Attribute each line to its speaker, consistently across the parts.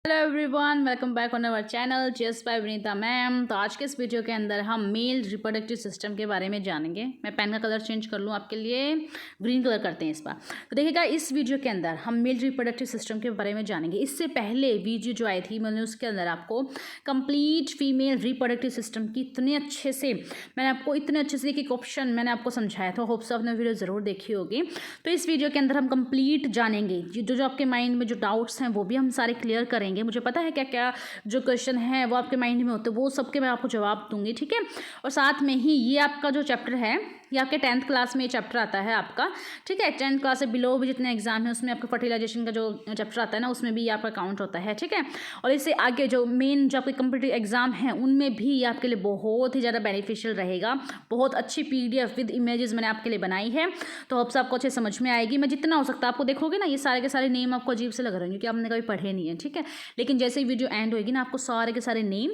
Speaker 1: Hello everyone, welcome back on our channel just by Vinita ma'am. तो आज के इस वीडियो के अंदर हम मेल रिप्रोडक्टिव सिस्टम के बारे में जानेंगे। मैं पेन का कलर चेंज कर लूँ आपके लिए, ग्रीन कलर करते हैं इस बार। तो देखिएगा, इस वीडियो के अंदर हम मेल रिप्रोडक्टिव सिस्टम के बारे में जानेंगे। इससे पहले वीडियो जो आई थी मैंने उसके अंदर आपको कंप्लीट फीमेल रिप्रोडक्टिव सिस्टम की इतने अच्छे से एक ऑप्शन मैंने आपको समझाया था। होप्स आपने वीडियो ज़रूर देखी होगी। तो इस वीडियो के अंदर हम कंप्लीट जानेंगे, जो आपके माइंड में जो डाउट्स हैं वो भी हम सारे क्लियर करेंगे। मुझे पता है क्या क्या जो क्वेश्चन है वो आपके माइंड में होते हैं, वो सबके मैं आपको जवाब दूंगी, ठीक है। और साथ में ही ये आपका जो चैप्टर है, ये आपके 10th क्लास में ये चैप्टर आता है आपका, ठीक है। 10th क्लास से बिलो भी जितने एग्जाम है उसमें आपका फर्टिलाइजेशन का जो चैप्टर आता है ना, उसमें भी आपका काउंट होता है, ठीक है। और इससे आगे जो मेन जो आपके कम्पिटिटिव एग्जाम है उनमें भी ये आपके लिए बहुत ही ज़्यादा बेनिफिशियल रहेगा। बहुत अच्छी PDF विद इमेजेस मैंने आपके लिए बनाई है, तो होप्स आपको अच्छे समझ में आएगी। मैं जितना हो सकता है आपको देखोगे ना, ये सारे के सारे नेम आपको अजीब से लग रहे हैं क्योंकि आपने कभी पढ़े नहीं है, ठीक है। लेकिन जैसे ही वीडियो एंड होगी ना, आपको सारे के सारे नेम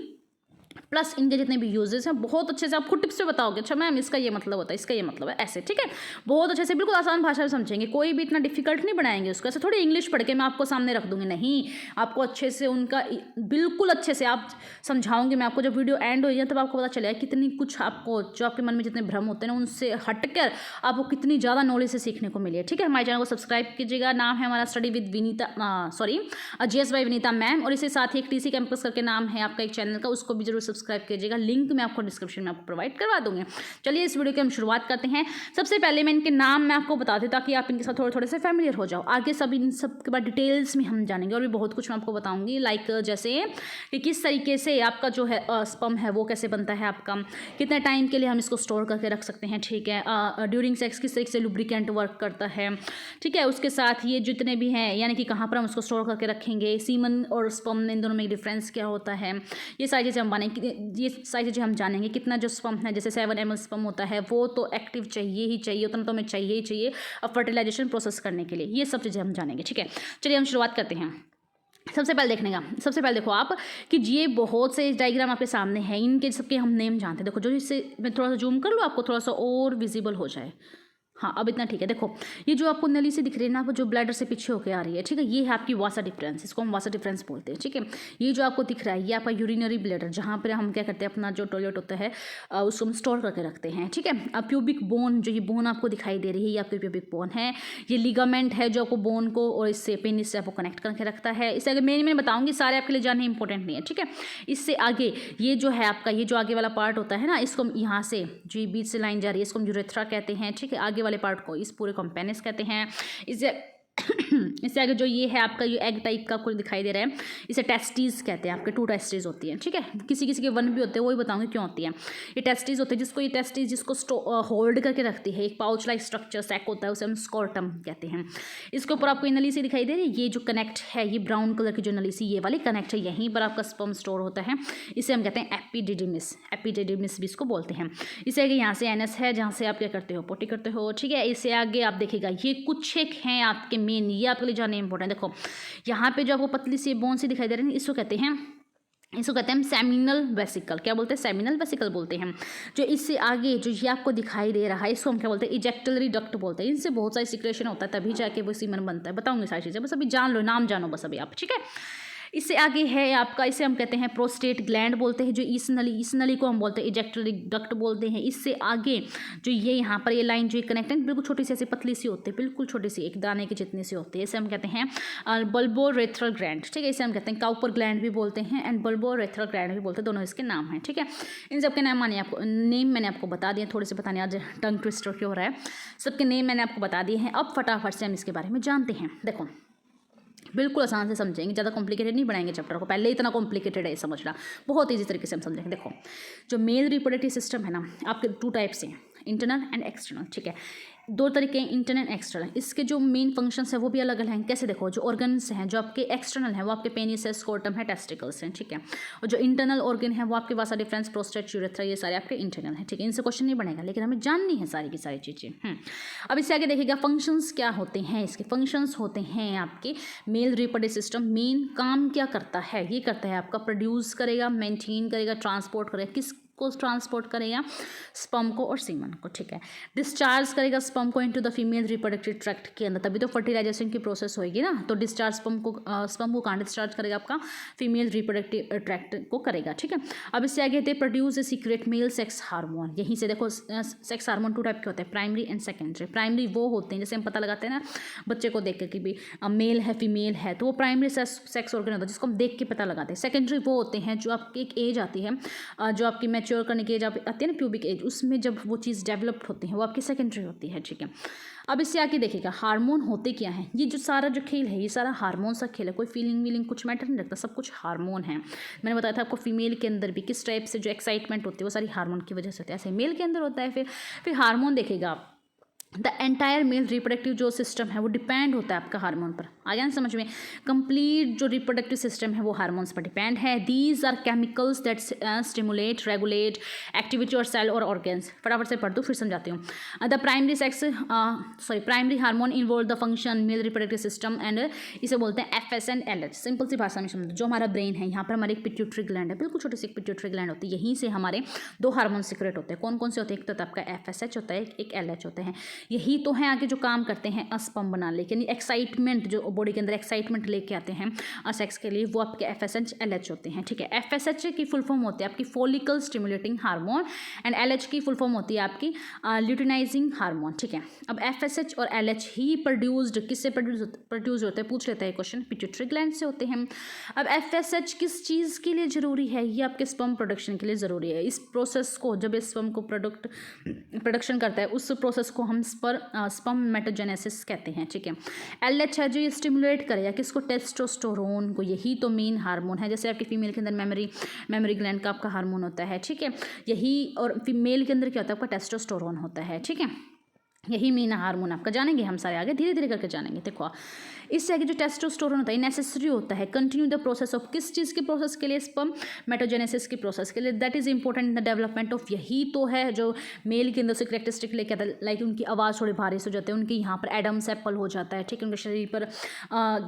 Speaker 1: प्लस इनके जितने भी यूजेस हैं बहुत अच्छे से आप खुद टिप्स से बताओगे। अच्छा मैम, इसका ये मतलब होता है, इसका ये मतलब है, ऐसे, ठीक है। बहुत अच्छे से बिल्कुल आसान भाषा में समझेंगे, कोई भी इतना डिफिकल्ट नहीं बनाएंगे उसको। ऐसे थोड़ी इंग्लिश पढ़ के मैं आपको सामने रख दूंगी, नहीं, आपको अच्छे से उनका बिल्कुल अच्छे से आप समझाऊंगी मैं आपको। जब वीडियो एंड हो जाए तब आपको पता चलेगा कितनी कुछ आपको जो आपके मन में जितने भ्रम होते हैं ना, उनसे हटकर आपको कितनी ज़्यादा नॉलेज से सीखने को मिली है, ठीक है। हमारे चैनल को सब्सक्राइब कीजिएगा। नाम है हमारा study with Vinita, GS by Vinita ma'am. और इसके साथ ही एक TC कैंपस करके नाम है आपका एक चैनल का, उसको भी जरूर सब्सक्राइब कीजिएगा। लिंक मैं आपको डिस्क्रिप्शन में आपको प्रोवाइड करवा दूंगी। चलिए इस वीडियो की हम शुरुआत करते हैं। सबसे पहले मैं इनके नाम मैं आपको बता दूं ताकि आप इनके साथ थोड़े थोड़े से फैमिलियर हो जाओ। आगे सब इन सब के बाद डिटेल्स में हम जानेंगे और भी बहुत कुछ मैं आपको बताऊंगी, लाइक जैसे कि किस तरीके से आपका जो है स्पर्म है वो कैसे बनता है आपका, कितने टाइम के लिए हम इसको स्टोर करके रख सकते हैं, ठीक है। ड्यूरिंग सेक्स किस तरीके से लुब्रिकेंट वर्क करता है, ठीक है। उसके साथ ये जितने भी हैं, यानी कि कहाँ पर हम उसको स्टोर करके रखेंगे, सीमन और स्पर्म में इन दोनों में डिफरेंस क्या होता है, ये सारी चीज़ें हम बनेंगे, ये सारी चीज़ें हम जानेंगे। कितना जो स्पर्म है, जैसे 7 ml स्पर्म होता है वो तो एक्टिव चाहिए ही चाहिए, उतना तो हमें चाहिए ही चाहिए अब फर्टिलाइजेशन प्रोसेस करने के लिए। ये सब चीज़ें हम जानेंगे, ठीक है। चलिए हम शुरुआत करते हैं। सबसे पहले देखो आप कि ये बहुत से डायग्राम आपके सामने हैं, इनके सबके हम नेम जानते हैं। देखो, जो इससे मैं थोड़ा सा जूम कर लूँ आपको थोड़ा सा और विजिबल हो जाए। हाँ, अब इतना ठीक है। देखो, ये जो आपको नली से दिख रही है ना, वो जो ब्लैडर से पीछे होकर आ रही है, ठीक है, ये है आपकी वासा डिफरेंस, इसको हम वासा डिफरेंस बोलते हैं, ठीक है। ये जो आपको दिख रहा है ये आपका यूरिनरी ब्लैडर, जहाँ पर हम क्या करते हैं, अपना जो टॉयलेट होता है उसको हम स्टोर करके रखते हैं, ठीक है। अब प्यूबिक बोन, जो ये बोन आपको दिखाई दे रही है, ये आपकी प्यूबिक बोन है। ये लिगामेंट है जो आपको बोन को और इससे पेनिस से आपको कनेक्ट करके रखता है। इससे आगे मैं बताऊंगी, सारे आपके लिए जानने इंपॉर्टेंट नहीं है, ठीक है। इससे आगे ये जो है आपका, ये जो आगे वाला पार्ट होता है ना, इसको हम यहाँ से जो बीच से लाइन जा रही है इसको हम यूरेथ्रा कहते हैं, ठीक है। आगे वाले पार्ट को इस पूरे को हम पेनिस कहते हैं। इससे इससे आगे जो ये है आपका, ये एग टाइप का आपको दिखाई दे रहा है, इसे टेस्टीज कहते हैं। आपके 2 टेस्टीज होती हैं, ठीक है। किसी किसी के 1 भी होते हैं, वही बताऊंगी क्यों होती है। ये टेस्टीज होते हैं, ये टेस्टीज जिसको होल्ड करके रखती है, एक पाउच लाइक स्ट्रक्चर सैक होता है, उसे हम स्कॉर्टम कहते हैं। इसके ऊपर आपको नली सी दिखाई दे रही है, ये जो कनेक्ट है, ये ब्राउन कलर की जो नली सी ये वाली कनेक्ट है, यहीं पर आपका स्पर्म स्टोर होता है। इसे हम कहते हैं एपिडिडिमिस भी इसको बोलते हैं। इसे आगे यहाँ से एनस है, जहाँ से आप क्या करते हो, पोटी करते हो, ठीक है। इससे आगे आप देखिएगा ये कुछ एक हैं आपके मेन, ये आपके लिए जानना इंपॉर्टेंट। देखो, यहाँ पे जो आपको पतली सी बोन सी दिखाई दे रही है, इसको कहते हैं हम सेमिनल वेसिकल। क्या बोलते हैं? सेमिनल वेसिकल बोलते हैं। जो इससे आगे जो ये आपको दिखाई दे रहा है, इसको हम क्या बोलते हैं? इजेक्टलरी डक्ट बोलते हैं। इनसे बहुत सारी सिक्रेशन होता है, तभी जाके वो सीमन बनता है। बताऊंगी सारी चीज़ें, बस अभी जान लो, नाम जानो बस अभी आप, ठीक है। इससे आगे है आपका, इसे हम कहते हैं प्रोस्टेट ग्लैंड बोलते हैं। जो इस नली को हम बोलते हैं इजेक्टरी डक्ट बोलते हैं। इससे आगे जो ये यहाँ पर ये लाइन जो कनेक्ट है, बिल्कुल छोटी सी ऐसी पतली सी होती है, बिल्कुल छोटी सी, एक दाने के जितनी सी होती है, इसे हम कहते हैं बल्बोरेथ्रल ग्लैंड, ठीक है। इसे हम कहते हैं काउपर ग्लैंड भी बोलते हैं एंड बल्बोरेथ्रल ग्लैंड भी बोलते हैं, दोनों इसके नाम हैं, ठीक है। इन सबके नेम मैंने आपको बता दिए, थोड़े से बताने आज टंग ट्विस्टर क्यों हो रहा है। सबके नेम मैंने आपको बता दिए हैं। अब फटाफट से हम इसके बारे में जानते हैं। देखो, बिल्कुल आसान से समझेंगे, ज़्यादा कॉम्प्लिकेटेड नहीं बनाएंगे चैप्टर को, पहले इतना कॉम्प्लिकेटेड है समझना, बहुत ईजी तरीके से हम समझेंगे। देखो, जो मेल रिप्रोडक्टिव सिस्टम है ना, आपके 2 टाइप्स हैं, इंटरनल एंड एक्सटर्नल, ठीक है। 2 तरीके हैं, इंटरनल एंड एक्सटर्नल। इसके जो मेन फंक्शंस है वो भी अलग अलग हैं। कैसे? देखो, जो ऑर्गन्स हैं जो आपके एक्सटर्नल हैं वो आपके पेनिस है, स्कोर्टम है, टेस्टिकल्स हैं, ठीक है। और जो इंटरनल ऑर्गन है वो आपके वासा डिफरेंस, प्रोस्टेट, यूरेथ्रा, ये सारे आपके इंटरनल हैं, ठीक है। इनसे क्वेश्चन नहीं बनेगा, लेकिन हमें जाननी है सारी की सारी चीज़ें। अब इससे आगे देखिएगा फंक्शंस क्या होते हैं। इसके फंक्शंस होते हैं आपके मेल रिप्रोडक्टिव सिस्टम मेन काम क्या करता है, ये करता है आपका प्रोड्यूस करेगा, मेंटेन करेगा, ट्रांसपोर्ट करेगा, किस को ट्रांसपोर्ट करेगा, स्पर्म को और सीमन को, ठीक है। डिस्चार्ज करेगा स्पर्म को into the female reproductive tract के अंदर, तभी तो फर्टिलाइजेशन की प्रोसेस होगी ना। तो डिस्चार्ज स्पर्म को कहाँ डिस्चार्ज करेगा, आपका फीमेल रिप्रोडक्टिव ट्रैक्ट को करेगा, ठीक है। अब इससे आगे कहते हैं produce a secret male sex hormone. यहीं से देखो सेक्स हार्मोन 2 टाइप के होते हैं, प्राइमरी एंड सेकेंडरी। प्राइमरी वो होते हैं जैसे हम पता लगाते हैं ना बच्चे को देख के कि भी मेल है फीमेल है, तो वो प्राइमरी सेक्स ऑर्गन होता है जिसको हम देख के पता लगाते हैं। सेकेंडरी वो होते हैं जो आपकी एक एज आती है, जो आपकी मैच्योर करने की एज आती है ना, प्यूबिक एज, उसमें जब वो चीज़ डेवलप्ड होती है वो आपकी सेकेंडरी होती है, ठीक है। अब इससे आके देखिएगा हार्मोन होते क्या हैं। ये जो सारा जो खेल है ये सारा हार्मोन सा खेल है, कोई फीलिंग वीलिंग कुछ मैटर नहीं रखता, सब कुछ हार्मोन है। मैंने बताया था आपको फीमेल के अंदर भी किस टाइप से जो एक्साइटमेंट होती है वो सारी हार्मोन की वजह से होती है, ऐसे मेल के अंदर होता है। फिर हार्मोन देखिएगा आप, द एंटायर मेल रिप्रोडक्टिव जो सिस्टम है वो डिपेंड होता है आपका हार्मोन पर। आ गया ना समझ में, कंप्लीट जो रिप्रोडक्टिव सिस्टम है वो हार्मोन्स पर डिपेंड है। These are chemicals that stimulate regulate activity और सेल और ऑर्गेन्स। फटाफट से पढ़ दूँ फिर समझाती हूँ। The primary hormone involve the function male reproductive system and इसे बोलते हैं FS एंड LH। सिंपल सी भाषा में समझो, जो हमारा ब्रेन है यहाँ पर हमारे एक पिट्यूटरी ग्लैंड है, बिल्कुल छोटी सी एक पिट्यूटरी ग्लैंड होती है, यहीं से हमारे 2 हार्मोन सीक्रेट होते हैं। कौन कौन से होते हैं, एक तो आपका FSH होता है, एक LH होते हैं। यही तो है आगे जो काम करते हैं स्पर्म बना लेके, यानी एक्साइटमेंट जो बॉडी के अंदर एक्साइटमेंट लेके आते हैं सेक्स के लिए, वो आपके FSH LH होते हैं, ठीक है। FSH की फुल फॉर्म होती है आपकी follicle stimulating hormone and LH की फुल फॉर्म होती है आपकी ल्यूटिनाइजिंग हार्मोन, ठीक है। अब FSH और LH ही प्रोड्यूस्ड किससे प्रोड्यूस होते हैं, पूछ लेता है क्वेश्चन, पिट्यूटरी ग्लैंड से होते हैं। अब FSH किस चीज़ के लिए ज़रूरी है, ये आपके स्पर्म प्रोडक्शन के लिए ज़रूरी है। इस प्रोसेस को जब इस स्पर्म को प्रोडक्शन करता है उस प्रोसेस को हम स्पर्मेटोजेनेसिस कहते हैं, ठीक है। LH है जो ये स्टिमुलेट करेगा किसको, टेस्टोस्टेरोन को। यही तो मेन हार्मोन है, जैसे आपकी फीमेल के अंदर मेमोरी ग्लैंड का आपका हार्मोन होता है, ठीक है। यही और फीमेल के अंदर क्या होता है, आपका टेस्टोस्टेरोन होता है, ठीक है। यही मेन हार्मोन आपका, जानेंगे हम सारे आगे धीरे धीरे करके जानेंगे। देखो इससे आगे जो टेस्टोस्टेरोन होता है नेसेसरी होता है कंटिन्यू द प्रोसेस ऑफ, किस चीज़ की प्रोसेस के लिए, स्पर्मेटोजेनेसिस की प्रोसेस के लिए। That is important in the development of, यही तो है जो मेल के अंदर से करेक्टरिस्टिक लेके आता है, लाइक उनकी आवाज़ थोड़ी भारी से हो जाती है, उनके यहाँ पर एडम्स एप्पल हो जाता है, ठीक है। उनके शरीर पर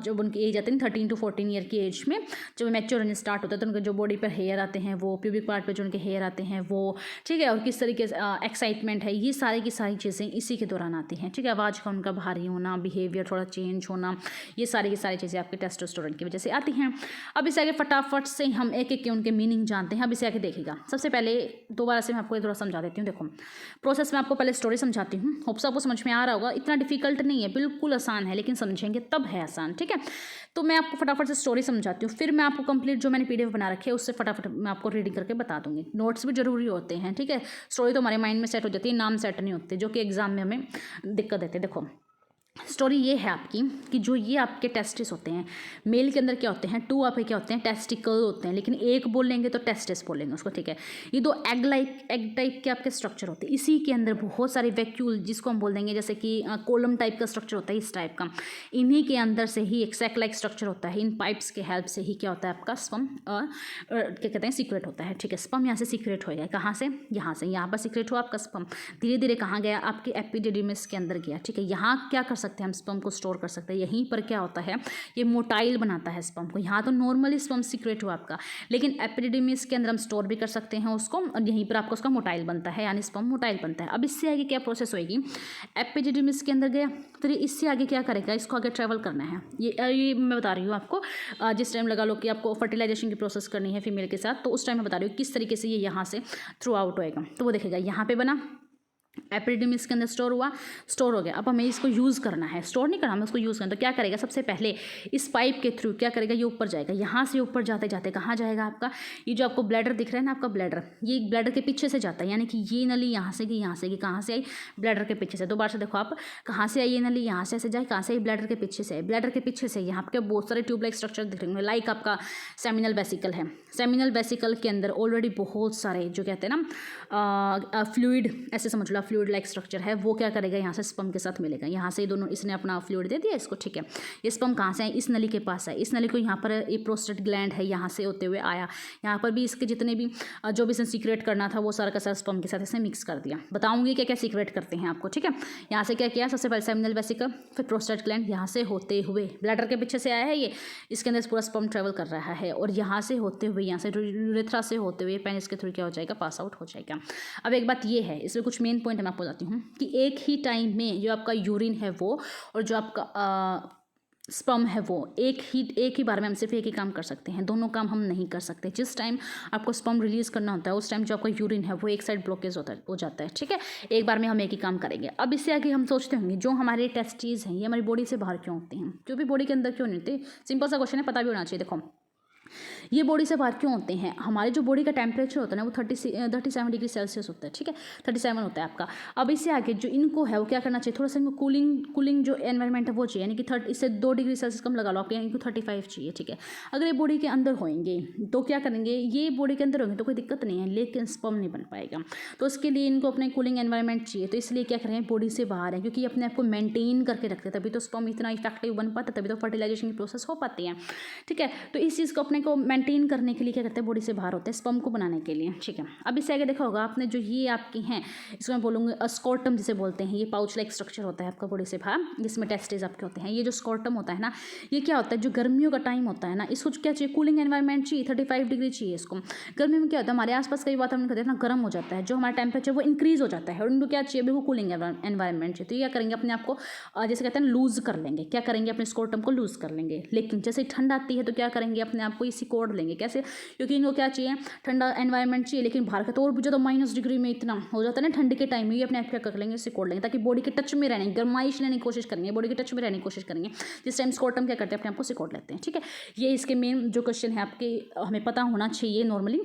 Speaker 1: जब उनकी एज आती है 13 to 14 ईयर की एज में, जब मैच्योर होने स्टार्ट होता है तो उनके जो बॉडी पर हेयर आते हैं वो, प्यूबिक पार्ट पर जो उनके हेयर आते हैं वो, ठीक है। और किस तरीके से एक्साइटमेंट है, ये सारी की सारी चीज़ें इसी के दौरान आती हैं, ठीक है। आवाज़ का उनका भारी होना, बिहेवियर थोड़ा चेंज होना, ये सारी की सारी चीज़ें आपके टेस्टोस्टेरोन की वजह से आती हैं। अब इसे आगे फटाफट से हम एक एक के उनके मीनिंग जानते हैं। अब इसे आगे देखिएगा, सबसे पहले दोबारा से मैं आपको थोड़ा समझा देती हूँ। देखो प्रोसेस में आपको पहले स्टोरी समझाती हूँ, होप्स आपको समझ में आ रहा होगा। इतना डिफिकल्ट नहीं है, बिल्कुल आसान है, लेकिन समझेंगे तब है आसान, ठीक है। तो मैं आपको फटाफट से स्टोरी समझाती हूँ, फिर मैं आपको कंप्लीट जो मैंने PDF बना रखी है उससे फटाफट मैं आपको रीडिंग करके बता दूँगी। नोट्स भी जरूरी होते हैं, ठीक है। स्टोरी तो हमारे माइंड में सेट हो जाती है, नाम सेट नहीं होते, जो कि एग्जाम में हमें दिक्कत देते हैं। देखो स्टोरी ये है आपकी कि जो ये आपके टेस्टिस होते हैं, मेल के अंदर क्या होते हैं, 2 आपके क्या होते हैं, टेस्टिकल होते हैं, लेकिन एक बोलेंगे तो टेस्टिस बोलेंगे उसको, ठीक है। ये 2 एग टाइप के आपके स्ट्रक्चर होते हैं, इसी के अंदर बहुत सारे वैक्यूल जिसको हम बोल देंगे, जैसे कि कोलम टाइप का स्ट्रक्चर होता है इस टाइप का, इन्हीं के अंदर से ही एक सैक लाइक स्ट्रक्चर होता है। इन पाइप्स के हेल्प से ही क्या होता है आपका स्पर्म क्या कहते हैं, सीक्रेट होता है, ठीक है। स्पर्म यहाँ से सीक्रेट हो गया, कहाँ से, यहाँ पर सीक्रेट हुआ आपका स्पर्म, धीरे धीरे कहाँ गया, आपके एपिडिडिमिस के अंदर गया, ठीक है। यहाँ क्या कर सकते हैं हम, स्पर्म को स्टोर कर सकते हैं। यहीं पर क्या होता है, ये मोटाइल बनाता है स्पर्म को। यहाँ तो नॉर्मली स्पर्म सीक्रेट हुआ आपका, लेकिन एपिडिडिमिस के अंदर हम स्टोर भी कर सकते हैं उसको, और यहीं पर आपको उसका मोटाइल बनता है, यानी स्पर्म मोटाइल बनता है। अब इससे आगे क्या प्रोसेस होएगी, एपिडिडिमिस के अंदर गया, फिर इससे आगे क्या करेगा, इसको आगे ट्रैवल करना है। ये मैं बता रही हूँ आपको, जिस टाइम लगा लो कि आपको फर्टिलाइजेशन की प्रोसेस करनी है फीमेल के साथ, तो उस टाइम मैं बता रही हूँ किस तरीके से ये यहाँ से थ्रू आउट होएगा। तो वो देखेगा यहाँ पे बना, एपिडिडिमिस के अंदर स्टोर हुआ, स्टोर हो गया। अब हमें इसको यूज़ करना है, स्टोर नहीं करना, हमें उसको यूज़ करना। तो क्या करेगा, सबसे पहले इस पाइप के थ्रू क्या करेगा, ये ऊपर जाएगा। यहाँ से ऊपर जाते जाते कहाँ जाएगा आपका, ये जो आपको ब्लैडर दिख रहा है ना, आपका ब्लैडर, ये ब्लैडर के पीछे से जाता है, यानी कि ये नली यहाँ से कि कहाँ से आई, ब्लैडर के पीछे से। दोबारा से देखो आप, कहाँ से आई ये नली, यहाँ से ऐसे जाए, कहाँ से आई, ब्लैडर के पीछे से। ब्लैडर के पीछे से यहाँ पे बहुत सारे ट्यूब लाइक स्ट्रक्चर दिख रहे हैं, लाइक आपका सेमिनल वेसिकल है। सेमिनल वेसिकल के अंदर ऑलरेडी बहुत सारे जो कहते हैं ना फ्लूइड, ऐसे समझ लो फ्लूइड फ्लूइड लाइक स्ट्रक्चर है वो क्या करेगा, यहाँ से स्पर्म के साथ मिलेगा। यहाँ से दोनों इसने अपना फ्लूइड दे दिया इसको, ठीक है। ये स्पर्म कहाँ से है, इस नली के पास है। इस नली को यहाँ पर ये प्रोस्टेट ग्लैंड है, यहाँ से होते हुए आया, यहाँ पर भी इसके जितने भी जो भी इसने सीक्रेट करना था वो सारा का सारा स्पर्म के साथ इसने मिक्स कर दिया। बताऊंगी क्या क्या सीक्रेट करते हैं आपको, ठीक है। यहाँ से क्या किया, सबसे पहले सेमिनल वेसिकल, फिर प्रोस्टेट ग्लैंड, यहाँ से होते हुए ब्लैडर के पीछे से आया है ये, इसके अंदर पूरा स्पर्म ट्रेवल कर रहा है और यहाँ से होते हुए, यहाँ से यूरेथ्रा से होते हुए पेनिस के थ्रू क्या हो जाएगा, पास आउट हो जाएगा। अब एक बात ये है, इसमें कुछ मेन पॉइंट मैं आपको बताती हूँ कि एक ही टाइम में जो आपका यूरिन है वो और जो आपका स्पर्म है वो एक ही बार में हम सिर्फ एक ही काम कर सकते हैं, दोनों काम हम नहीं कर सकते। जिस टाइम आपको स्पर्म रिलीज करना होता है उस टाइम जो आपका यूरिन है वो एक साइड ब्लॉकेज हो जाता है, ठीक है। एक बार में हम एक ही काम करेंगे। अब इससे आगे हम सोचते होंगे जो हमारे टेस्टिस हैं ये हमारी बॉडी से बाहर क्यों होते हैं, जो भी बॉडी के अंदर क्यों नहीं होते। सिंपल सा क्वेश्चन है, पता भी होना चाहिए। देखो ये बॉडी से बाहर क्यों होते हैं, हमारे जो बॉडी का टेम्परेचर होता है ना वो 37 डिग्री सेल्सियस होता है, ठीक है, 37 होता है आपका। अब इससे आगे जो इनको है वो क्या करना चाहिए, थोड़ा सा इनको कूलिंग जो एनवायरनमेंट है वो चाहिए, यानी कि इससे 2 डिग्री सेल्सियस कम लगा लो आप, इनको 35 चाहिए, ठीक है। अगर ये बॉडी के अंदर होंगे तो क्या करेंगे, ये बॉडी के अंदर होंगे तो कोई दिक्कत नहीं है, लेकिन स्पर्म नहीं बन पाएगा। तो उसके लिए इनको अपने कूलिंग एनवायरनमेंट चाहिए, तो इसलिए क्या करें, बॉडी से बाहर है, क्योंकि अपने आप को मेंटेन करके रखते हैं, तभी तो स्पर्म इतना इफेक्टिव बन पाता है, तभी तो फर्टिलाइजेशन की प्रोसेस हो पाती है, ठीक है। तो इस चीज़ को अपने को मेंटेन करने के लिए क्या करते हैं, बॉडी से बाहर होते हैं स्पर्म को बनाने के लिए, ठीक है। अब इससे आगे देखा होगा आपने, जो ये आपकी हैं इसको मैं बोलूँगी स्कॉर्टम जिसे बोलते हैं, ये पाउच लाइक स्ट्रक्चर होता है आपका बॉडी से बाहर, जिसमें टेस्टिस आपके होते हैं। ये जो स्कॉर्टम होता है ना, ये क्या होता है, जो गर्मियों का टाइम होता है ना, इसको क्या चाहिए, कूलिंग एनवायरनमेंट चाहिए, 35 डिग्री चाहिए इसको। गर्मी में क्या होता है, हमारे आसपास कई वातावरण कहते हैं ना गर्म हो जाता है, जो हमारा टेम्परेचर वो इंक्रीज हो जाता है और उनको क्या चाहिए, बिल्कुल कूलिंग एनवायरनमेंट चाहिए। तो ये क्या करेंगे, अपने आप को जैसे कहते हैं लूज कर लेंगे, क्या करेंगे, अपने स्कॉर्टम को लूज कर लेंगे। लेकिन जैसे ठंड आती है तो क्या करेंगे, अपने आप को इसी कोड लेंगे, कैसे, क्योंकि इनको क्या चाहिए, ठंडा एनवायरनमेंट चाहिए। लेकिन बाहर का तो और भी ज़्यादा माइनस डिग्री में इतना हो जाता है ना ठंड के टाइम में, ये अपने आप क्या कर लेंगे, सिकोड़ लेंगे, ताकि बॉडी के टच में रहने, गर्माइश लेने की कोशिश करेंगे, बॉडी के टच में रहने की कोशिश करेंगे। जिस टाइम स्कॉर्टम क्या करते हैं, अपने आप को सिकोड़ लेते हैं, ठीक है। ये इसके मेन जो क्वेश्चन है आपके हमें पता होना चाहिए नॉर्मली।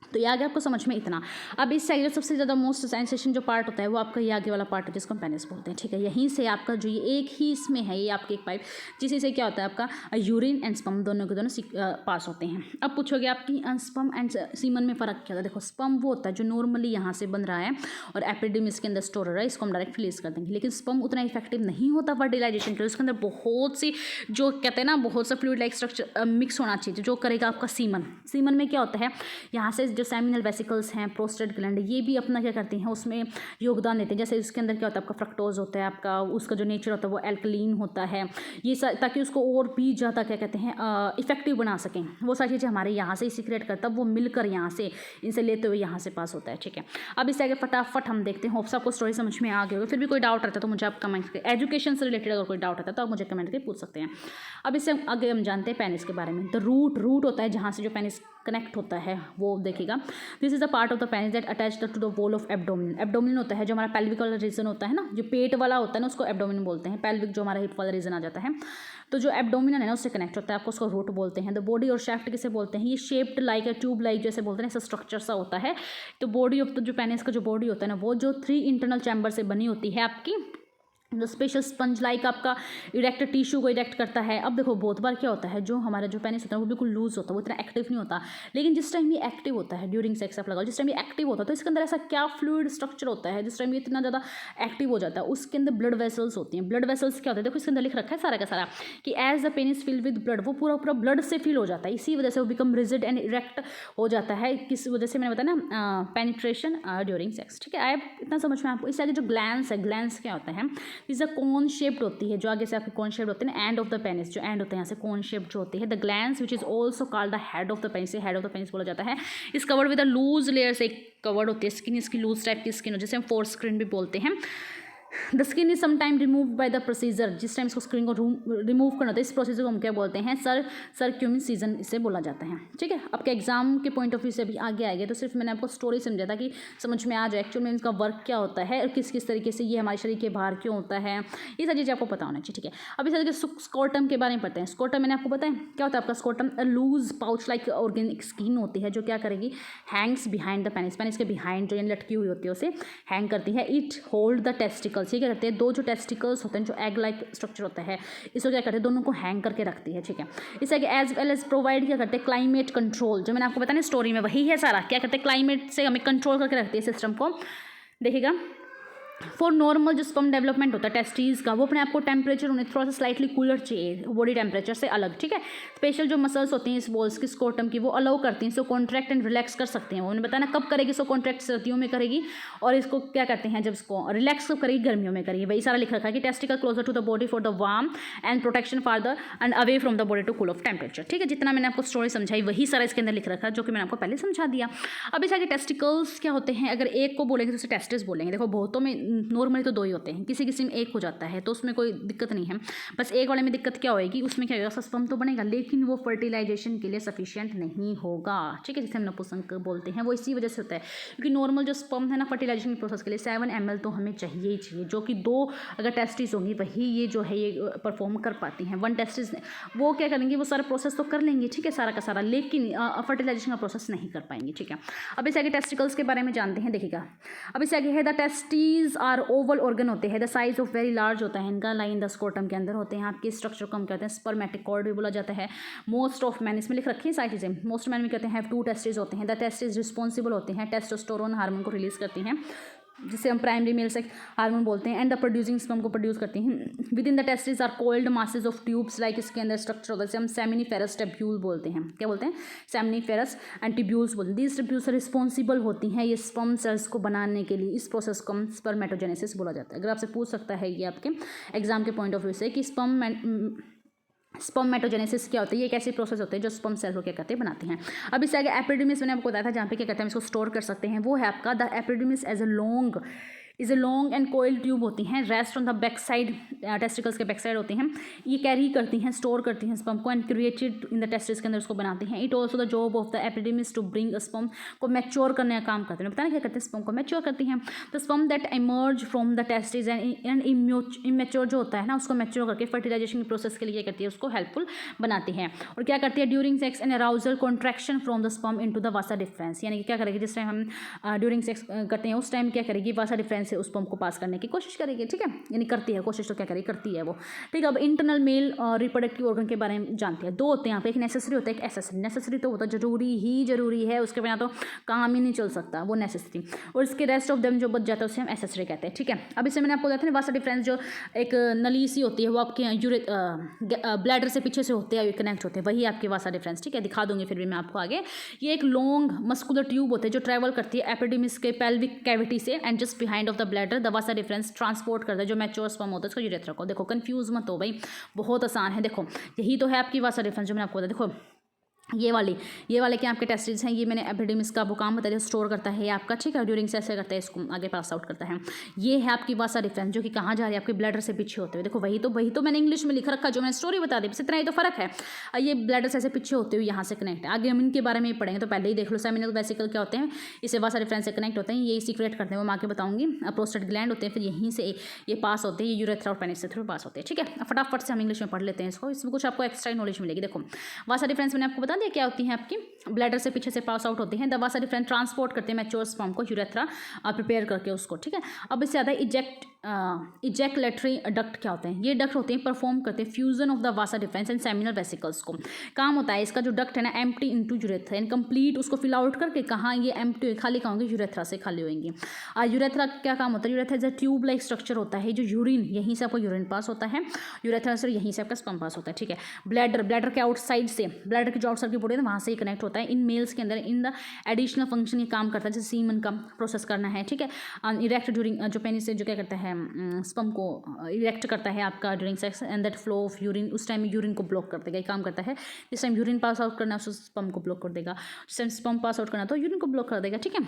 Speaker 1: तो ये आगे आपको समझ में इतना। अब इस साइड जो सबसे ज़्यादा मोस्ट सेंसेशन जो पार्ट होता है वो आपका ये आगे वाला पार्ट है जिसको हम पेनिस बोलते हैं, ठीक है। यहीं से आपका जो ये एक ही इसमें है, ये आपकी एक पाइप, जिससे से क्या होता है, आपका यूरिन एंड स्पर्म दोनों के दोनों पास होते हैं। अब पूछोगे आपकी स्पर्म एंड सीमन में फ़र्क क्या होता है। देखो स्पर्म वो होता है जो नॉर्मली यहाँ से बन रहा है और एपिडिडमिस के अंदर स्टोर हो रहा है, इसको हम डायरेक्ट रिलीज कर देंगे। लेकिन स्पर्म उतना इफेक्टिव नहीं होता फर्टिलाइजेशन के लिए, उसके अंदर बहुत सी जो कहते हैं ना बहुत सा फ्लूइड लाइक स्ट्रक्चर मिक्स होना चाहिए, जो करेगा आपका सीमन। सीमन में क्या होता है, यहाँ से जो सेमिनल वेसिकल्स हैं, प्रोस्टेट ग्लैंड, ये भी अपना क्या करती हैं, उसमें योगदान देते हैं। जैसे इसके अंदर क्या होता है, आपका फ्रक्टोज होता है, आपका उसका जो नेचर होता है वो एल्कलीन होता है, ये ताकि उसको और भी ज़्यादा क्या कहते हैं इफेक्टिव बना सकें। वो सारी चीज़ें हमारे यहाँ से ही सीक्रेट करता है, वो मिलकर यहाँ से इनसे लेते हुए यहाँ से पास होता है, ठीक है। अब इससे आगे फटाफट हम देखते हैं, होप्स आपको स्टोरी समझ में आ गई होगी। फिर भी कोई डाउट रहता है तो मुझे आप कमेंट करके, एजुकेशन से रिलेटेड अगर कोई डाउट रहता है तो आप मुझे कमेंट करके पूछ सकते हैं। अब इससे आगे हम जानते हैं पेनिस के बारे में। द रूट होता है जहाँ से जो पेनिस कनेक्ट होता है वो देखिएगा। This is a part of the penis that attach to the wall of abdomen. Abdomen होता है जो हमारा पेल्विक वाला रीजन होता है ना, जो पेट वाला होता है ना उसको एब्डोमिन बोलते हैं। पेल्विक जो हमारा हिप वाला रीजन आ जाता है, तो जो एब्डोमिन है ना उससे कनेक्ट होता है, आपको उसको रूट बोलते हैं। द बॉडी और शाफ्ट किसे बोलते हैं, ये शेप्ड लाइक ट्यूब लाइक जैसे बोलते हैं, ऐसा स्ट्रक्चर सा होता है। तो बॉडी ऑफ द जो पेनिस का जो बॉडी होता है ना वो जो 3 इंटरनल चैम्बर से बनी होती है आपकी, जो स्पेशल स्पंज लाइक आपका इरेक्ट टिश्यू को इरेक्ट करता है। अब देखो बहुत बार क्या होता है, जो हमारा जो पेनिस होता है वो बिल्कुल लूज होता है, वो इतना एक्टिव नहीं होता। लेकिन जिस टाइम ये एक्टिव होता है ड्यूरिंग सेक्स, आप लगाओ, जिस टाइम ये एक्टिव होता है तो इसके अंदर ऐसा क्या फ्लूइड स्ट्रक्चर होता है, जिस टाइम ये इतना ज़्यादा एक्टिव हो जाता है उसके अंदर ब्लड वेसल्स होती हैं। ब्लड वेसल्स क्या होता है, देखो इसके अंदर लिख रखा है सारा का सारा कि as the penis fill with blood, वो पूरा ब्लड से फिल हो जाता है, इसी वजह से वो बिकम रिजिड एंड इरेक्ट हो जाता है। किस वजह से मैंने बताया ना, पेनिट्रेशन ड्यूरिंग सेक्स, ठीक है। आए इतना समझ में आपको। इससे आगे जो ग्लैंड्स है, ग्लैंड्स क्या होता है, इज अ कोन शेप्ड होती है, जो आगे से आपकी कोन शेप्ड होती है ना, एंड ऑफ द पेनिस जो एंड होता है यहाँ से कोन शेप्ड जो होती है। The glands which is also called the head of the penis, head of the penis बोला जाता है। Is covered with a loose layer से कवर्ड होती है स्किन, इसकी लूज टाइप की स्किन हो, जिसे हम फोर स्क्रीन भी बोलते हैं। The skin is sometime remove by the procedure, जिस टाइम इसको स्क्रीन को रिमूव करना होता है इस प्रोसीजर को हम क्या बोलते हैं, सर्क्यूमिन सीजन इसे बोला जाता है, ठीक है। आपके एग्जाम के पॉइंट ऑफ व्यू से अभी आगे आएगा, तो सिर्फ मैंने आपको स्टोरी समझा था कि समझ में आ जाए एक्चुअल में इसका वर्क क्या होता है और किस किस तरीके से ये हमारे शरीर के बाहर क्यों होता है, ये सारी चीज़ें आपको पता होना चाहिए, ठीक है। अब इस तरीके स्कोर्टम के बारे में पढ़ते हैं। स्कोर्टम मैंने आपको बताया क्या होता है, आपका scrotum loose pouch like organic skin होती है जो क्या करेगी, hangs behind the penis, penis के बिहाइंड जो लटकी हुई होती है उसे हैंग करती है। इट होल्ड द टेस्टिकल्स, ये क्या करते हैं, दो जो टेस्टिकल्स होते हैं जो एग लाइक स्ट्रक्चर होता है इसको क्या करते हैं, दोनों को हैंग करके रखती है, ठीक है। इससे एज वेल एज प्रोवाइड क्या करते हैं, क्लाइमेट कंट्रोल, जो मैंने आपको बताया ना स्टोरी में वही है सारा, क्या करते हैं, क्लाइमेट से हमें कंट्रोल करके रखती है सिस्टम को। देखिएगा फॉर नॉर्मल जो स्पर्म डेवलपमेंट होता है टेस्टीज का, वो अपने आप को टेम्परेचर उन्हें थोड़ा सा स्लाइटली कूलर चाहिए बॉडी टेम्परेचर से अलग, ठीक है। स्पेशल जो मसल्स होती हैं इस बॉल्स की स्कोटम की, वो अलाउ करती हैं इसको कॉन्ट्रैक्ट एंड रिलैक्स कर सकते हैं। उन्होंने बताया ना कब करेगी, इसको कॉन्ट्रैक्ट सर्दियों में करेगी, और इसको क्या करते हैं जब इसको रिलैक्स कब करेगी, गर्मियों में करेगी। वही सारा लिख रखा है कि testicle closer to the body for the warm and protection for the and away from the body to cool of temperature, ठीक है। जितना मैंने आपको स्टोरी समझाई वही सारा इसके अंदर लिख रखा है, जो कि मैंने आपको पहले समझा दिया। अब इस आगे टेस्टिकल्स क्या होते हैं, अगर एक को बोलेंगे तो उसे टेस्टिस बोलेंगे। देखो बहुतों में नॉर्मली तो 2 ही होते हैं, किसी किसी में एक हो जाता है, तो उसमें कोई दिक्कत नहीं है। बस एक वाले में दिक्कत क्या होएगी, उसमें क्या होगा, स्पर्म तो बनेगा लेकिन वो फर्टिलाइजेशन के लिए सफिशिएंट नहीं होगा, ठीक है, जिसे हम नपुंसक बोलते हैं। वो इसी वजह से होता है क्योंकि नॉर्मल जो स्पर्म है ना फर्टिलाइजेशन प्रोसेस के लिए 7 ml तो हमें चाहिए ही चाहिए, जो कि 2 अगर टेस्टिस होंगी वही ये जो है ये परफॉर्म कर पाती हैं। 1 टेस्टिस वो क्या करेंगे, वो सारा प्रोसेस तो कर लेंगे, ठीक है, सारा का सारा, लेकिन फर्टिलाइजेशन का प्रोसेस नहीं कर पाएंगे, ठीक है। अब इस आगे टेस्टिकल्स के बारे में जानते हैं, देखिएगा। अब इस आगे है the testes are oval organ होते हैं, the size of very large होता है इनका, लाइन द स्कोटम के अंदर होते हैं। आपके स्ट्रक्चर को हम कहते हैं स्पर्मेटिक कॉर्ड भी बोला जाता है। मोस्ट ऑफ मैन, इसमें लिख रखी है सारी चीज़ें, मोस्ट मैन में कहते हैं 2 टेस्टिस होते हैं। द टेस्टिस रिस्पॉन्सिबल होते हैं, टेस्टोस्टेरोन हार्मोन को रिलीज करती हैं, जिसे हम प्राइमरी मेल सेक्स हार्मोन बोलते हैं, एंड द प्रोड्यूसिंग स्पर्म को प्रोड्यूस करती हैं। Within the testis are coiled masses of tubes, like इसके अंदर स्ट्रक्चर होता है जिसे हम सेमिनिफेरस टेब्यूल बोलते हैं। क्या बोलते हैं, सेमिनिफेरस एंड टिब्यूल्स बोलते हैं। दीज टिब्यूल्स रिस्पॉन्सिबल होती हैं ये स्पर्म सेल्स को बनाने के लिए। इस प्रोसेस को हम स्पर्मेटोजेनेसिस बोला जाता है। अगर आपसे पूछ सकता है ये आपके एग्जाम के पॉइंट ऑफ व्यू से कि स्पर्मेटोजेनेसिस क्या होता है, ये एक ऐसी प्रोसेस होती है जो स्पर्म सेल को क्या कहते हैं बनाते हैं। अब इससे आगे एपिडिमिस मैंने आपको बताया था, जहाँ पे क्या कहते हैं हम इसको स्टोर कर सकते हैं, वो है आपका the epididymis as a long and coil tube होती हैं, rest on the back side, testicles के बैक साइड होती हैं। ये कैरी करती हैं, स्टोर करती हैं स्पर्म को, and created in the testis के अंदर उसको बनाती हैं। It also the job of the epididymis to bring sperm को मैच्योर करने का काम करते हैं। बताना क्या करते हैं, स्पर्म को मैच्योर करती हैं। The sperm that emerge from the testis and immature जो होता है ना, उसको मैच्योर करके फर्टिलाइजेशन के प्रोसेस के लिए क्या करती है, उसको हेल्पफुल बनाती है। और क्या करती है, during sex and arousal contraction from the sperm into the Vasa difference, यानी कि क्या करेगी, जिस टाइम हम ड्यूरिंग सेक्स करते हैं उस टाइम क्या करेगी, वासा डिफरेंस से उस स्पर्म को पास करने की कोशिश करेगी, ठीक है, यानी करती है कोशिश, तो क्या करेगी, करती है वो, ठीक है। अब इंटरनल मेल रिप्रोडक्टिव ऑर्गन के बारे में जानते हैं। 2 होते हैं यहाँ पे, एक नेसेसरी होता है, एक एसेसरी। नेसेसरी तो होता है जरूरी है, उसके बिना तो काम ही नहीं चल सकता, वो नेसेसरी। और इसके रेस्ट ऑफ देम जो बच जाता है उसे हम एसेसरी कहते हैं, ठीक है। अब इससे मैंने आपको बताया था वासा डिफरेंस, जो एक नली सी होती है वो आपके ब्लैडर से पीछे से होते हैं कनेक्ट होते हैं, वही आपके वासा डिफरेंस, ठीक है, दिखा दूंगी फिर भी मैं आपको आगे। ये एक लॉन्ग मस्कुलर ट्यूब होते हैं जो ट्रैवल करती है एपिडिमिस के पेल्विक कैविटी से and just behind of the bladder. The Vasa difference transport करता है जो मैच्योर स्पर्म होता है उसको यूरेथ्रा को। देखो कंफ्यूज मत हो भाई, बहुत आसान है। देखो यही तो है आपकी वासा डिफरेंस जो मैंने आपको बताया। देखो ये वाले क्या आपके टेस्टिस हैं, ये मैंने एपिडिमिस का वो काम बताया, स्टोर करता है आपका, ठीक है, ड्यूरिंग सेक्स करता है, इसको आगे पास आउट करता है। ये है आपकी वासा डिफरेंस जो कि कहाँ जा रही है, आपके ब्लैडर से पीछे होते हुए। देखो वही तो मैंने इंग्लिश में लिख रखा, जो मैंने स्टोरी बता दी, बस इतना ही तो फर्क है। ये ब्लैडर से ऐसे पीछे होते हुए यहाँ से कनेक्ट है। आगे हम इनके बारे में पढ़ेंगे, तो पहले ही देख लो। सेमिनल वेसिकल क्या होते हैं, इसे वासा डिफरेंस से कनेक्ट होते हैं, ये सीक्रेट करते हैं, वो मैं आगे बताऊंगी। प्रोस्टेट ग्लैंड होते हैं, फिर यहीं से ये पास होते हैं, ये यूरेथ्रा और पेनिस से थ्रू पास होते हैं, ठीक है। फटाफट से हम इंग्लिश में पढ़ लेते हैं इसको, इसमें कुछ आपको एक्स्ट्रा नॉलेज मिलेगी। देखो वासा डिफरेंस मैंने आपको बता दिया क्या होती है, आपकी ब्लैडर से पीछे से पास आउट होती हैं। द वासा डिफरेंस ट्रांसपोर्ट करते हैं मैच्योर स्पर्म को यूरेथ्रा प्रिपेयर करके उसको, ठीक है। अब इससे ज़्यादा इजेक्लेटरी डक्ट क्या होते हैं, ये डक्ट होते हैं परफॉर्म करते हैं fusion of the Vasa difference and seminal vesicles को। काम होता है इसका जो डक्ट है ना, empty into urethra, and complete उसको फिल आउट करके कहाँ ये एम्प्टी खाली कहाँ होंगे, यूरेथ्रा से खाली होंगे। यूरेथ्रा क्या काम होता है, urethra is a tube like structure होता है, जो यूरिन यहीं से आपको यूरिन पास होता है, यूरेथ्रा से यहीं से आपका स्पर्म पास होता है, ठीक है। ब्लैडर के आउटसाइड से, ब्लैडर की जो आउटसाइड की बॉडी है वहाँ से ही कनेक्ट होता है। इन मेल्स के अंदर इन द एडिशनल फंक्शन ये काम करता है, जैसे सीमन का प्रोसेस करना है, ठीक है। इरेक्ट ड्यूरिंग जो पेनिस से जो क्या करता है स्पर्म को इरेक्ट करता है आपका during sex, and that flow of urine, उस टाइम यूरिन को ब्लॉक कर देगा, ये काम करता है। जिस टाइम यूरिन पास आउट करना है उस स्पर्म को ब्लॉक कर देगा, जिस टाइम स्पर्म पास आउट करना तो यूरिन को ब्लॉक कर देगा, ठीक है।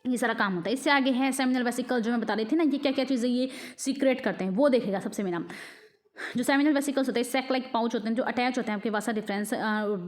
Speaker 1: ये सारा काम होता है। इससे आगे है सेमिनल वेसिकल, जो मैं बता रही थी ना, ये क्या क्या चीज़ें ये सीक्रेट करते हैं वो देखेगा। सबसे मेन जो सेमिनल वेसिकल्स होते हैं सैक लाइक पाउच होते हैं जो अटैच होते हैं आपके वासा डिफरेंस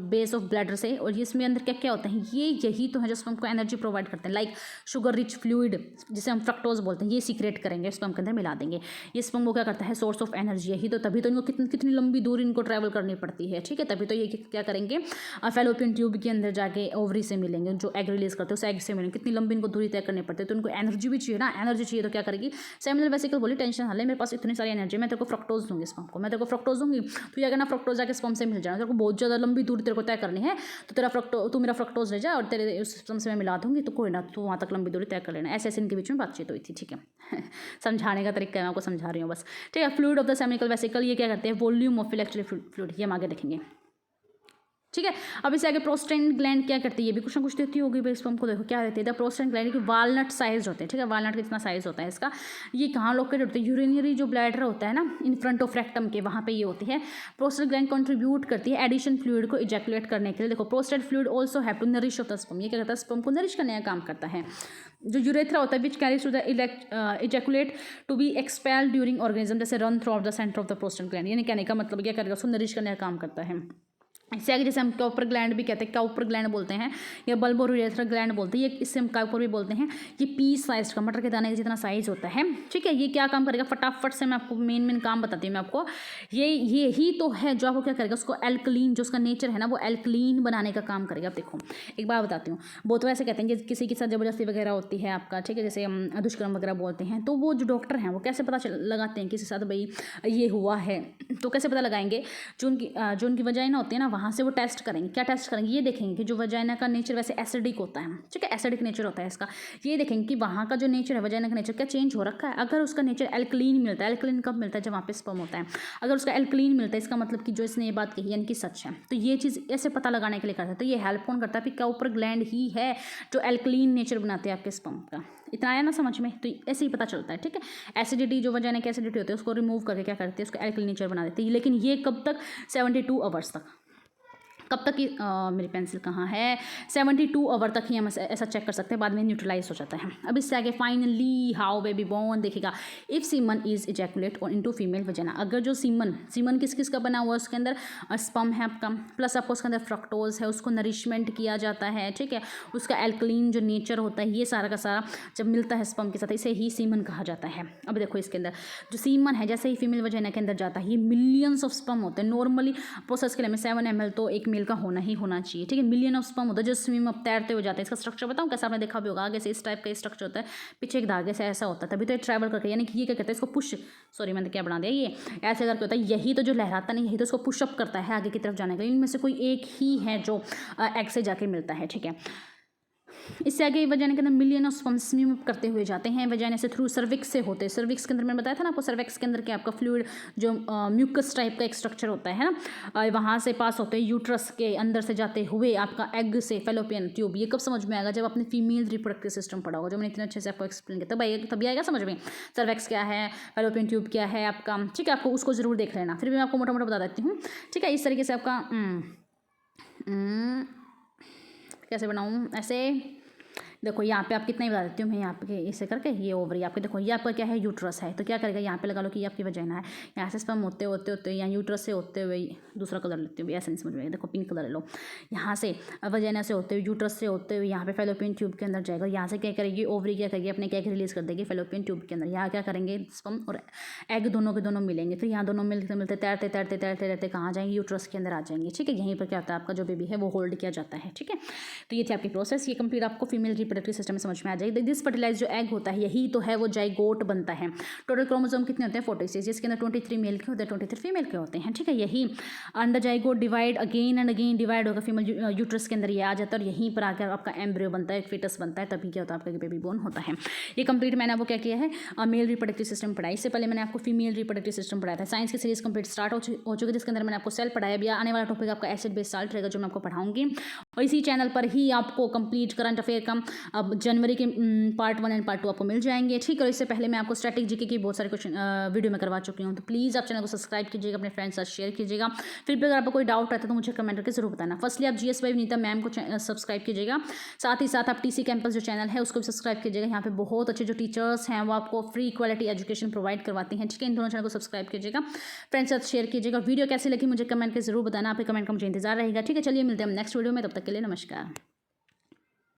Speaker 1: बेस ऑफ ब्लैडर से, और इसमें अंदर क्या क्या होते हैं, ये यही तो है जो स्पर्म को एनर्जी प्रोवाइड करते हैं, लाइक शुगर रिच फ्लूइड जिसे हम फ्रक्टोज बोलते हैं, ये सीक्रेट करेंगे स्पर्म के अंदर मिला देंगे। ये स्पर्म को क्या करता है, सोर्स ऑफ एनर्जी, यही तो, तभी तो इनको कितनी लंबी दूर इनको ट्रैवल करनी पड़ती है, ठीक है, तभी तो ये क्या करेंगे, फैलोपियन ट्यूब के अंदर जाके ओवरी से मिलेंगे, जो एग रिलीज करते हैं उस एग से मिलेंगे, कितनी लंबी इनको दूरी तय करनी पड़ती है, तो उनको एनर्जी भी चाहिए ना, एनर्जी चाहिए तो क्या करेगी, सेमिनल वेसिकल बोली टेंशन हाल है, मेरे पास इतनी सारी एनर्जी, मैं तेरे को फ्रक्टोज दूंगी, स्पर्म को। मैं तेरे को फ्रक्टोज दूंगी, तो क्या करना, फ्रक्टोज जाके स्पर्म से मिल जाना। तेरे को बहुत ज़्यादा लंबी दूरी तेरे को तय करनी है, तो तू मेरा फ्रक्टोज ले जा और तेरे उस स्पर्म से मैं मिला दूंगी, तो कोई ना, तो वहाँ तक लंबी दूरी तय कर लेना। ऐसे इनके बीच में बातचीत हुई थी, ठीक है। समझाने का तरीका है, मैं आपको समझा रही हूँ बस, ठीक है। फ्लूइड ऑफ द सेमिकल वेसिकल, ये क्या करते हैं, वॉल्यूम ऑफ इलेक्ट्रिक फ्लूइड, ये हम आगे देखेंगे, ठीक है। अब इससे आगे प्रोस्टेट ग्लैंड क्या करती है, ये भी कुछ ना कुछ देती होगी भाई स्पर्म को। देखो क्या देती है, द प्रोस्टेट ग्लैंड की वालनट साइज होते हैं, ठीक है। वालनट कितना साइज होता है इसका, ये कहाँ लोकेटेड होते हैं, यूरिनरी जो ब्लैडर होता है ना इन फ्रंट ऑफ रेक्टम के, वहाँ पे ये होती है। प्रोस्टेट ग्लैंड कंट्रीब्यूट करती है एडिशन फ्लूइड को इजैकुलेट करने के लिए। देखो prostate fluid also have to nourish of the sperm, ये क्या करता है, स्पर्म को नरिश करने का काम करता है। जो यूरेथ्रा होता है which carries to the ejaculate to be expelled during organism, जैसे run throughout the centre of the prostate gland, यानी कहने का मतलब क्या करेगा, उसको नरिश करने का काम करता है। इससे आगे जैसे हम काउपर ग्लैंड भी कहते हैं, काउपर ग्लैंड बोलते हैं या बल्ब और यूरेथ्रा ग्लैंड बोलते हैं, ये इससे हम काउपर भी बोलते हैं। ये पी साइज का, मटर के दाने का जितना साइज होता है, ठीक है। ये क्या काम करेगा, फटाफट से मैं आपको मेन काम बताती हूँ मैं आपको। ये ही तो है जो आपको क्या करेगा, उसको एल्कलीन, जो उसका नेचर है ना वो एल्कलीन बनाने का काम करेगा। आप देखो एक बात बताती हूँ, वो तो ऐसे कहते हैं कि किसी के साथ जबरदस्ती वगैरह होती है आपका, ठीक है, जैसे हम दुष्कर्म वगैरह बोलते हैं, तो वो जो डॉक्टर हैं वो कैसे पता लगाते हैं किसी के साथ भाई ये हुआ है, तो कैसे पता लगाएंगे, जो उनकी वजाइना होती है ना वहाँ से वो टेस्ट करेंगे। क्या टेस्ट करेंगे, ये देखेंगे कि जो वजाइना का नेचर वैसे एसिडिक होता है, ठीक है, एसिडिक नेचर होता है इसका। ये देखेंगे कि वहाँ का जो नेचर है, वजाइना का नेचर क्या चेंज हो रखा है। अगर उसका नेचर एल्कलीन मिलता है, एल्कलीन कब मिलता है, जब वहाँ पे स्पर्म होता है, अगर उसका एल्कलीन मिलता है, इसका मतलब कि जो इसने ये बात कही यानी कि सच है। तो ये चीज़ ऐसे पता लगाने के लिए करता है। तो ये हेल्प कौन करता है, फिर काउपर ग्लैंड ही है जो एल्कलीन नेचर बनाते हैं आपके स्पर्म का। इतना आया ना समझ में, तो ऐसे ही पता चलता है, ठीक है। एसिडिटी, जो वजाइना की एसिडिटी होती है उसको रिमूव करके क्या करते हैं, उसको एल्कलीन नेचर बना देते हैं। लेकिन ये कब तक, 72 आवर्स तक। कब तक की मेरी पेंसिल कहाँ है, 72 आवर तक ही हम ऐसा चेक कर सकते हैं, बाद में न्यूट्रलाइज हो जाता है। अब इससे आगे फाइनली हाउ बेबी बोर्न देखिएगा, इफ़ सीमन इज इजैकुलेट और इनटू फीमेल वजाइना, अगर जो सीमन किस किस का बना हुआ है उसके अंदर स्पर्म है आपका, प्लस आपको उसके अंदर फ्रक्टोज है, उसको नरिशमेंट किया जाता है, ठीक है। उसका एल्कलीन जो नेचर होता है, ये सारा का सारा जब मिलता है स्पर्म के साथ, इसे ही सीमन कहा जाता है। अब देखो इसके अंदर जो सीमन है, जैसे ही फीमेल वजाइना के अंदर जाता है, ये मिलियंस ऑफ स्पर्म होते हैं। नॉर्मली प्रोसेस के लिए 7 ml तो एक मेल का होना ही होना चाहिए, ठीक है। मिलियन ऑफ स्पर्म होता है जो स्विम अप तैरते हुए जाते हैं। इसका स्ट्रक्चर बताऊँ कैसा, आपने देखा भी होगा, आगे से इस टाइप का स्ट्रक्चर होता है, पीछे एक धागे से ऐसा होता है, तभी तो ये ट्रैवल करके, यानी कि ये क्या करता है, इसको पुश, सॉरी मैंने क्या बना दिया, ये ऐसे करके होता है, यही तो जो लहराता नहीं, यही तो इसको पुशअप करता है आगे की तरफ जाने के लिए। इनमें से कोई एक ही है जो एग से जाके मिलता है, ठीक है। इससे आगे वजाइना के अंदर million of sperm swim up करते हुए जाते हैं वजाइना से, थ्रू सर्विक्स से होते हैं। सर्विक्स के अंदर मैंने बताया था ना आपको, सर्विक्स के अंदर क्या आपका फ्लूइड जो म्यूकस टाइप का एक स्ट्रक्चर होता है ना, वहाँ से पास होते हैं यूट्रस के अंदर से जाते हुए आपका एग से फैलोपियन ट्यूब। ये कब समझ में आएगा, जब आपने फीमेल रिप्रोडक्टिव सिस्टम पढ़ा होगा, जो मैंने इतने अच्छे से आपको एक्सप्लेन किया, तभी आएगा समझ में सर्विक्स क्या है, फैलोपियन ट्यूब क्या है आपका, ठीक है। आपको उसको जरूर देख लेना, फिर भी मैं आपको मोटा मोटा बता देती हूँ, ठीक है। इस तरीके से आपका कैसे बनाऊँ, ऐसे देखो यहाँ पे आप कितना ही बता देती हूँ मैं, यहाँ पे इसे करके ये ओवरी आपके, देखो ये आपका क्या है, यूट्रस है, तो क्या करेगा, यहाँ पे लगा लो कि ये आपकी वजाइना है। यहाँ से स्पर्म होते होते यहाँ यूट्रस से होते हुए दूसरा कलर लेते हुए, ऐसा नहीं समझ में, देखो पिंक कलर ले लो। यहाँ से वजाइना से होते हुए, यूट्रस से होते हुए यहाँ पे फैलोपियन ट्यूब के अंदर जाएगा। यहाँ से क्या करेगी, ओवरी क्या करेगी, अपने एग रिलीज कर देगी फैलोपियन ट्यूब के अंदर। यहाँ क्या करेंगे, स्पर्म और एग दोनों के दोनों मिलेंगे, फिर यहाँ दोनों मिलते मिलते तैरते तैरते तैरते रहते कहाँ जाएंगे, यूट्रस के अंदर आ जाएंगे, ठीक है। यहीं पर क्या होता है, आपका जो बेबी है वो होल्ड किया जाता है, ठीक है। तो ये थी आपकी प्रोसेस, ये कंप्लीट आपको फीमेल रिप्रोडक्टिव सिस्टम में समझ में आ जाएगी। दिस फर्टिलाइज जो एग होता है, यही तो है वो जाइगोट बनता है। टोटल क्रोमोसोम कितने होते हैं, 46, जिसके अंदर 23 मेल के होते हैं, 23 फीमेल के होते हैं, ठीक है। यही under zygote divide again and again divide होकर फीमेल यूट्रस के अंदर ये आ जाता है, और यहीं पर आकर आपका एम्ब्रियो बनता है, एक फिटस बनता है, तभी क्या होता है, आपका बेबी बोर्न होता है। ये कंप्लीट मैंने आपको क्या किया है, मेल रिप्रोडक्टिव सिस्टम पढ़ाई। इससे पहले मैंने आपको फीमेल रिप्रोडक्टिव सिस्टम पढ़ाया था। साइंस की सीरीज कंप्लीट स्टार्ट हो चुकी है, जिसके अंदर मैंने आपको सेल पढ़ाया भी। आने वाला टॉपिक आपका एसिड बेस साल्ट रहेगा, जो मैं आपको पढ़ाऊंगी, और इसी चैनल पर ही आपको कंप्लीट करंट अफेयर का अब जनवरी के पार्ट 1 एंड पार्ट 2 आपको मिल जाएंगे, ठीक है। और इससे पहले मैं आपको स्टैटिक जीके की बहुत सारे क्वेश्चन वीडियो में करवा चुकी हूँ, तो प्लीज़ आप चैनल को सब्सक्राइब कीजिएगा, अपने फ्रेंड्स साथ शेयर कीजिएगा। फिर भी अगर आपको कोई डाउट रहता है तो मुझे कमेंट करके जरूर बताना। फर्स्टली आप GS बाय विनीता मैम को सब्सक्राइब कीजिएगा, साथ ही साथ आप TC कैंपस जो चैनल है उसको भी सब्सक्राइब कीजिएगा। यहाँ पे बहुत अच्छे जो टीचर्स हैं वो आपको फ्री क्वालिटी एजुकेशन प्रोवाइड करवाती हैं, ठीक है। इन दोनों चैनल को सब्सक्राइब कीजिएगा, फ्रेंड्स साथ शेयर कीजिएगा। वीडियो कैसी लगी मुझे कमेंट करके जरूर बताना, आपके कमेंट का मुझे इंतजार रहेगा, ठीक है। चलिए मिलते हैं हम नेक्स्ट वीडियो में, तब तक के लिए नमस्कार।